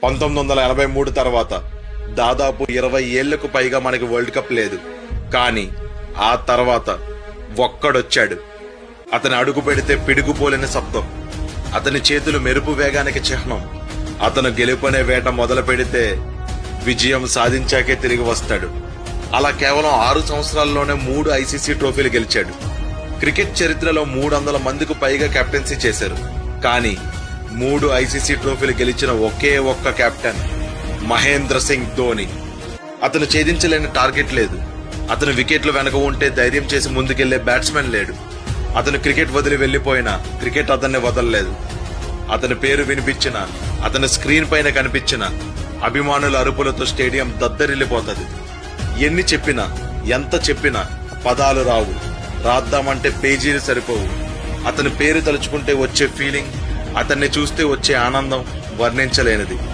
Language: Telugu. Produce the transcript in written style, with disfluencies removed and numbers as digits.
1983 తర్వాత దాదాపు 20 ఏళ్లకు పైగా మనకి వరల్డ్ కప్ లేదు. కానీ ఆ తర్వాత ఒక్కడొచ్చాడు. అతని అడుగు పెడితే పిడుగుపోలేని శబ్దం, అతని చేతులు మెరుపు వేగానికి చిహ్నం. అతను గెలుపనే వేట మొదలు పెడితే విజయం సాధించాకే తిరిగి వస్తాడు. అలా కేవలం 6 సంవత్సరాల్లోనే 3 ఐసీసీ ట్రోఫీలు గెలిచాడు. క్రికెట్ చరిత్రలో 300 మందికి పైగా కెప్టెన్సీ చేశారు. కానీ 3 ఐసీసీ ట్రోఫీలు గెలిచిన ఒకే ఒక్క కెప్టెన్ మహేంద్ర సింగ్ ధోని. అతను ఛేదించలేని టార్గెట్ లేదు. అతను వికెట్లు వెనక ఉంటే ధైర్యం చేసి ముందుకెళ్లే బ్యాట్స్మెన్ లేడు. అతను క్రికెట్ వదిలి వెళ్లిపోయినా క్రికెట్ అతన్ని వదలలేదు. అతని పేరు వినిపించిన, అతని స్క్రీన్ పైన కనిపించిన అభిమానుల అరుపులతో స్టేడియం దద్దరిల్లిపోతది. ఎన్ని చెప్పినా, ఎంత చెప్పినా పదాలు రావు. రాద్దామంటే పేజీలు సరిపోవు. అతని పేరు తలుచుకుంటే వచ్చే ఫీలింగ్, అతన్ని చూస్తే వచ్చే ఆనందం వర్ణించలేనిది.